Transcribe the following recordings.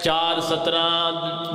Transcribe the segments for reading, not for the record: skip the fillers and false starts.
4:17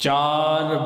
4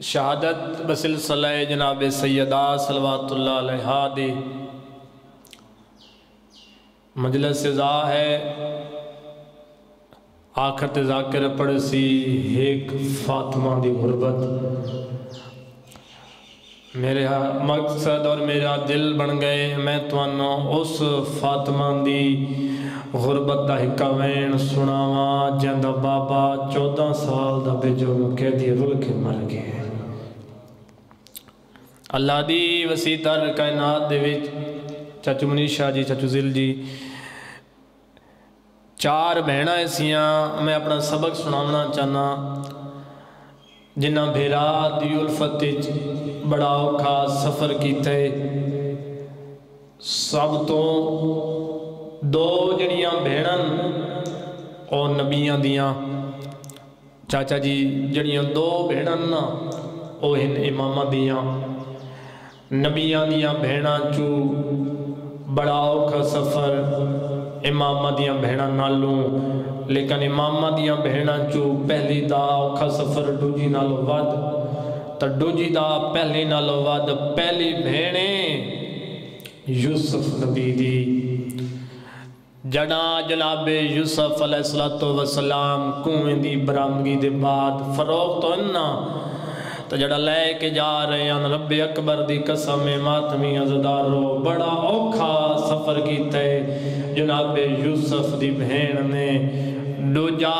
شہادت بسلسلہ جناب سیدہ صلوات اللہ علیہا دی مجلس سزا ہے آخر ذاکر پڑھ سی ایک فاطمہ دی غربت میرے مقصد اور میرا دل بن گئے میں توانوں اس فاطمہ دی غربت دا حکا وین سناواں جندہ بابا 14 سال دا بے جرم قیدی رل کے مر گئے اللہ دی وسیع تر کائنات دے وچ چاچو منیشا جی چاچو زل جی 4 بہناں ایسیاں میں اپنا سبق سناونا چاہنا جنہ بھیرا دی الفت بڑا اوکھا سفر کیتا ہے سب تو 2 جڑیاں بہناں اور نبیاں دیاں چاچا جی جڑیاں 2 بہناں نا او ہن امامہ دیاں نبیاں دیاں بہناں چو بڑا اوکھا سفر امامہ دیاں بہناں نالوں لیکن امامہ دیاں بہناں چو پہلی دا اوکھا سفر ڈوجی نالو ود تا ڈوجی دا پہلی نالو ود پہلی بہنیں یوسف نبی دی جڑا جناب یوسف علیہ السلام کنویں دی برامگی دے بعد فروغ تو انہا تو جڑا لے کے جا رہے ہیں رب اکبر دی قسم ماتمی عزدارو بڑا اوکھا سفر کیتا ہے جناب یوسف دی بہن نے ڈوجا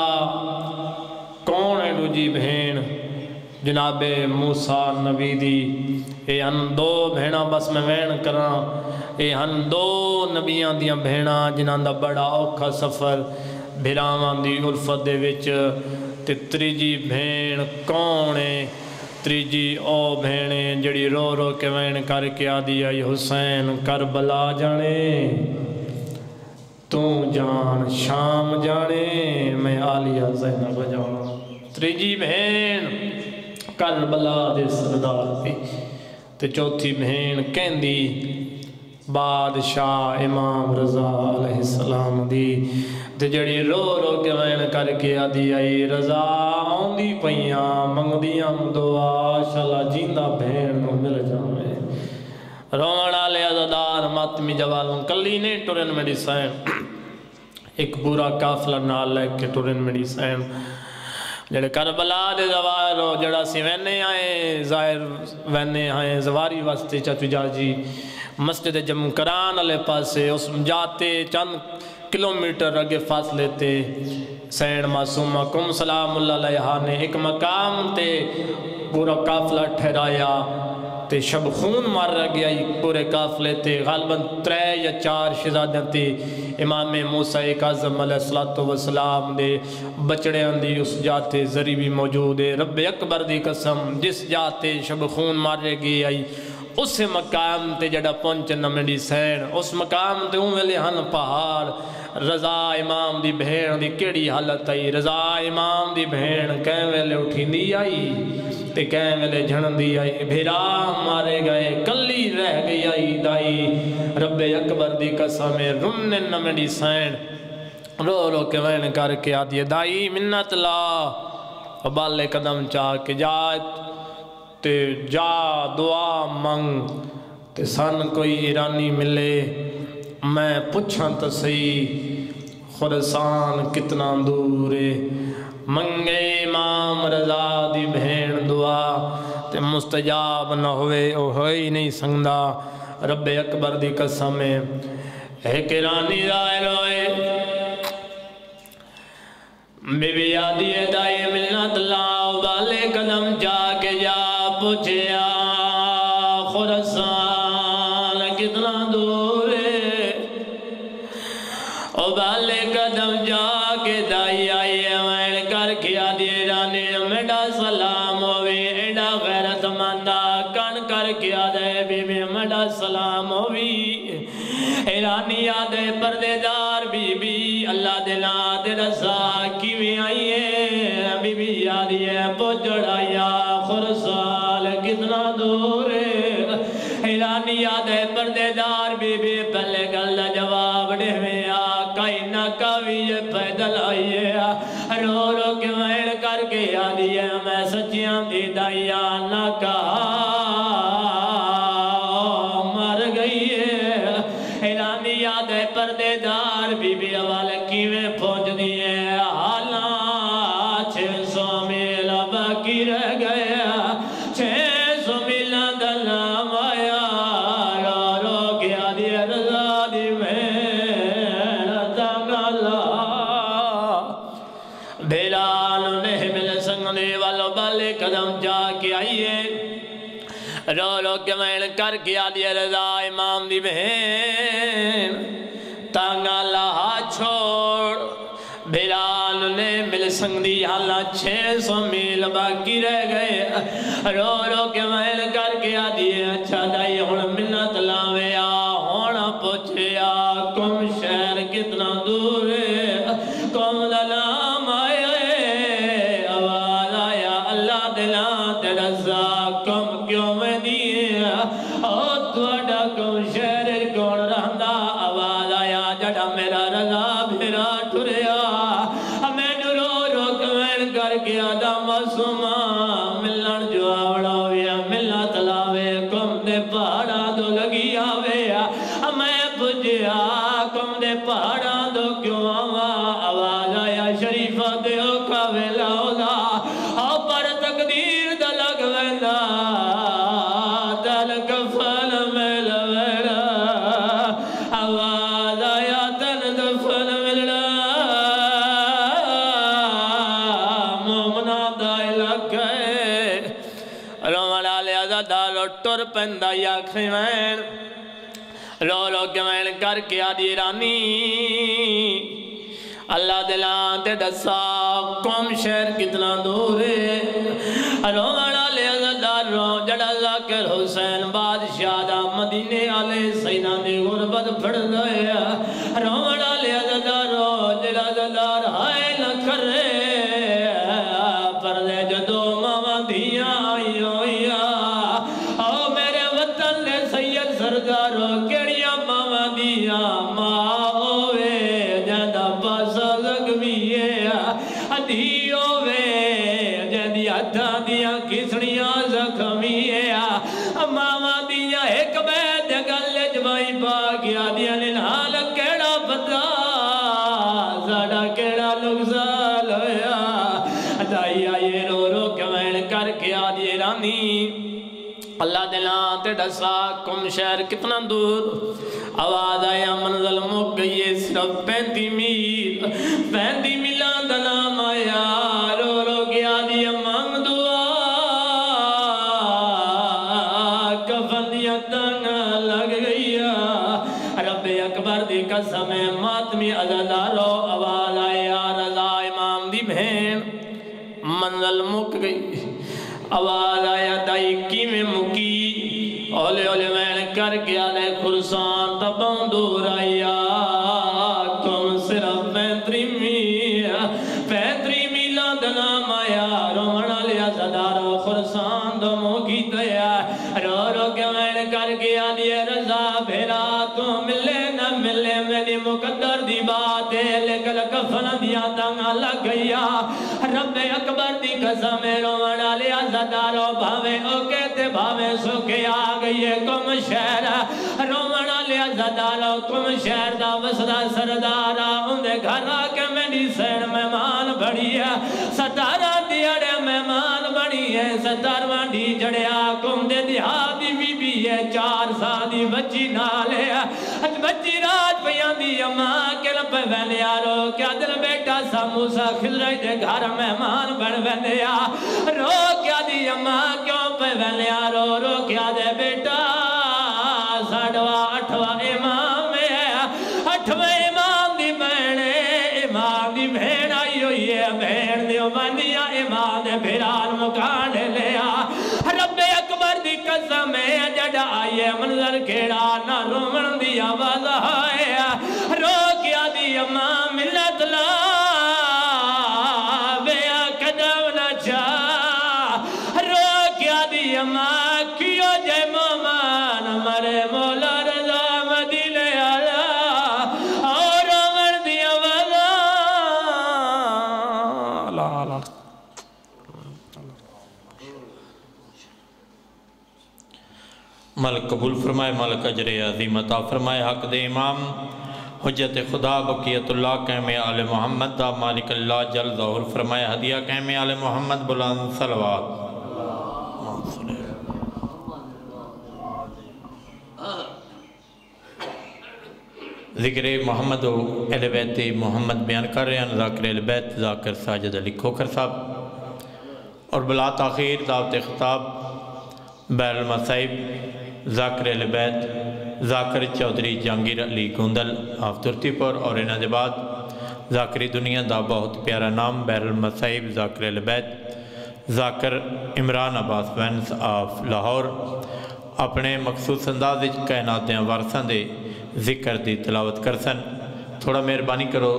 کون ہے ڈوجی بہن جناب موسیٰ نبی دی اے ہن 2 بہناں بس میں وین کراں اے ہن 2 نبیاں دیاں بہناں جنہاں دا بڑا اوکھا سفر بھراواں دی الفت دے وچ تے تریجی بہن کون ہے تریجی او بہنیں جڑی رو رو کے وین کر کے آدھی آئی حسین کربلا جانے تو جان شام جانے میں آلیہ زینب جانا تریجی بہن کربلا دے سردار پی تے چوتھی بہن کہندی بادشاہ امام رضا علیہ السلام دی تے جڑی رو رو کے وین کر کے آدھی آئی رضا آندی پہیاں منگ دیاں دعا شالا جیندہ بہن نو مل جاوے روڑا لے عزدار ماتمی جوالوں کلی نے ٹورن میڈی سائن ایک پورا کافلہ نال لے کے ٹورن میڈی سائن جڑے کربلا دے زوارو جڑا سی وینے آئے ظاہر وینے آئے زواری واسطے چاچو جا جی مسجد جم کران علیہ پاسے اس جاتے چند کلومیٹر اگے فاصلے تے سین معصومہ کم سلام اللہ علیہ نے ایک مقام تے پورا قافلہ ٹھہرایا تے شب خون مار رہ گیا پورے قافلے تے غالباً 3 یا 4 شہزادیاں تے امام موسیٰ اعظم علیہ السلام دے بچڑے اندی اس جاتے ذری بھی موجود ہے رب اکبر دی قسم جس جاتے شب خون مار رہ گیا اس مقام تے جڑا پہنچنا میڈی سین اس مقام تے ویلے ہن پہاڑ رضا امام دی بہن دی کیڑی حالت آئی رضا امام دی بہن کہیں ویلے اٹھیں دی آئی تے کہیں ویلے جھن دی آئی بھیرا مارے گئے کلی رہ گئی آئی دائی رب اکبر دی قسم رمن میڈی سین رو رو کے وین کر کے آتی ہے دائی منت لا بالے قدم چاہ کے جات تے جا دعا منگ تے سن کوئی ایرانی ملے میں پوچھاں تو صحیح خرسان کتنا دور ہے منگے امام رضا دی بہن دعا تے مستجاب نہ ہوئے او ہوئی نہیں سنگدا رب اکبر دی قسم ایک ایرانی ظاہر ہوئے بی بی آدھی دائی ملنت لاؤ بالے قدم جا کے جا پوچھیا خرسان کتنا دور ہے او بالے قدم جا کے دائی آئی وین کر کیا دیرانے میڈا سلام ہوئے ایڈا غیرت مندہ کن کر کیا دے بی بی میڈا سلام ہوئی ایرانی آدھے پردے دار بی بی اللہ دلہ دے رضا کیویں آئیے بی بی آدھیے پوچھڑایا خرسال کتنا دور ہے ایرانی آدھے پردے دار بی بی پہلے گل جواب دے میں آقائی نہ کبھی پیدل آئیے رو رو کے وین کا کر کے آدھی ہے میں سچیاں دی دائیاں نہ کہا مر گئی ہے اعلانی یاد ہے پردے دار بی بی اول کیویں پہنچ دیئے حالات 600 میل باقی رہ گیا 600 میل دلام آیا رو رو گیا دی رضا دی بلال نے مل سنگنے والو بالے قدم جا کے آئیے رو رو کے مین کر کے آدھے رضا امام دی بہن تانگا لہا چھوڑ بلال نے مل سنگنی حالا 600 میل باقی رہ گئے رو رو کے مین کر کے آدھے اچھا دائی ہون منت لاوے ہونا پوچھے کم شہر کتنا دور ہے کم دلام آئے آواز آیا اللہ دلان تیرا زا کم کیوں میں دیئے توڑا کم شہر کون رہندا آواز آیا جڑا میرا رضا بھیرا ٹھریا ہمیں رو رو کمین کر کے آدھا معصومہ ملن جو آوڑا ہویا ملنا تلاوے کم دے پہاڑا دو لگی آوے ہمیں پجیا کم دے پہاڑا دو کیوں آوا آواز آیا شریفہ دیو کا ویلا ہودا پر تقدیر دا لگ ویندہ دل کفل مل ویڑا آواز آیا تن دفل ملڑا مومنہ دائی لگ گئے رومن آلے آزادہ ٹر پندہ یا کھوین رو رو کے مین کر کے آدھی رانی اللہ دلان تے دسا قوم شہر کتنا دور ہے رومن آلے عزدار رو جڑا ذاکر حسین بادشاہ دا مدینے آلے سینہ دے غربت پھڑ دے رومن آلے عزدار رو جڑا عزدار ہائے نہ کرے پر دے جدو ماما دھیاں آئی ہویا او میرے وطن لے سید سردارو کیڑیاں ماما دھیاں ماں ہوئے جندہ پاسا زگمیے ادھی ہوئے جندی ہتھا دیا کسڑیاں زخمیے ماما دیا ایک بید گلج بائی باگیا دیا ننحال کیڑا پتا زڑا کیڑا لگزال ہویا دائی آئے رو رو کمین کر کے آدھے رانی اللہ دلان تے ڈسا کم شہر کتنا دور آواز آیا منزل مک گئی صرف 35 میل 35 میلان دلام آیا رو رو گیا دیا مانگ دعا کفن دیا تنگا لگ گیا رب اکبر دی قسم ماتمی عزدارو آواز آیا رضا امام دی بہن منزل مک گئی آواز آیا دائی کی میں مکی اولے اولے میں کر کے آلے خرسان تباں دور آیا کم صرف 35 میلان دنام آیا رومن آلیا صدارو خرسان دو موکی دیا رو رو کے میں کر کے آلے رضا بھیرا تو ملے نہ ملے میری مقدر دی بات ہے لیکن کفن دیا تنگا لگ گیا رب اکبر دی قسم رومن آلیا صدارو بھاوے او کہتے بھاوے سو کے آ گئی ہے کم شہر رومن آلیا صدارو کم شہر دا وسدہ سردارا اندھے گھر آکے میری سین مہمان بڑی ہے ستارہ دیڑے مہمان بڑی ہے ستارہ دی جڑیا کم دے دیہاتی بی بی ہے 4 سادی بچی نالے بچی رات پیان دی اماں کے لپے ویلے آرو کیا دل بیٹا سا موسیٰ خضرائی دے گھر مہمان بڑھ ویلے آ رو کیا دی اماں کیوں پہ ویلے آرو رو کیا دے بیٹا 8واں امام ہے 8واں امام دی بہنے امام دی بہن آئی ہوئی ہے بہن دیو بندیا امام دے بھیران مکان لیا رب اکبر دی قسم ہے جڑا آئیے منظر کھیڑا نہ رومن دی آواز آئے رو کیا دی امام ملت لا بیا قدم نہ چاہ رو کیا دی امام کیو جے مومان مرے مولا رضا مدینے آیا اور رومن دی آواز اللہ مالک قبول فرمائے، مالک اجر عظیم عطا فرمائے۔ حق دے امام حجت خدا بقیت اللہ قیم آل محمد دا مالک اللہ جل ظہور فرمائے۔ ہدیہ قیم آل محمد بلند صلوات۔ ذکر محمد و اہل بیت محمد بیان کر رہے ہیں ذاکر اہل بیت ذاکر ساجد علی کھوکھر صاحب، اور بلا تاخیر دعوت خطاب بیر المصائب ذاکر اہل بیت ذاکر چودھری جہانگیر علی گوندل آف ترتی پور، اور انہاں دے بعد ذاکری دنیا دا بہت پیارا نام بیر المصائب ذاکر اہل بیت ذاکر عمران عباس وینس آف لاہور اپنے مخصوص انداز کائنات دیاں وارثاں دے ذکر دی تلاوت کرسن۔ تھوڑا مہربانی کرو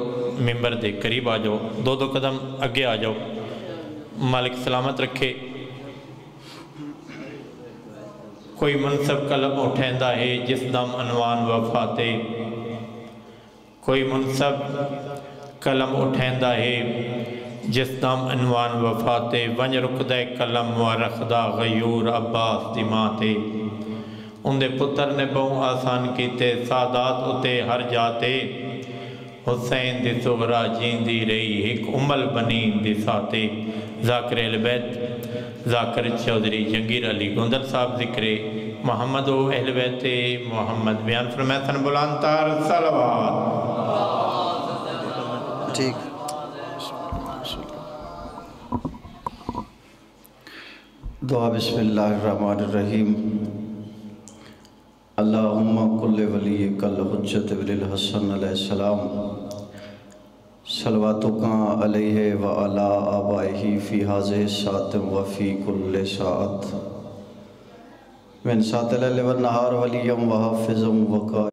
ممبر دے قریب آ جاؤ، دو قدم اگے آ جاؤ، مالک سلامت رکھے۔ کوئی منصب قلم اٹھیندا ہے جس دم عنوان وفاتے، کوئی منصب قلم اٹھیندا ہے جس دم عنوان وفاتے، ونج رکدے قلم مورخ دا غیور عباس دی ماتے، اندے پتر نے بہوں آسان کیتے سادات اتے ہر جاتے، حسین دی صغرا جیندی رہی ایک امل بنی دی ساتے۔ ذاکر اہل بیت ذاکر چودھری جہانگیر علی گوندل صاحب ذکر محمد و اہل بیت محمد بیان فرمائے سن بلند تر صلوات۔ ٹھیک دعا بسم اللہ الرحمن الرحیم۔ اللہم کل ولیک الحجت ابن الحسن علیہ السلام صلواتکا علیہ وعلا آبائہ فی حاضر ساعت وفی کل ساعت من ساعت اللیل والنہار ولیم وحافظم وقائم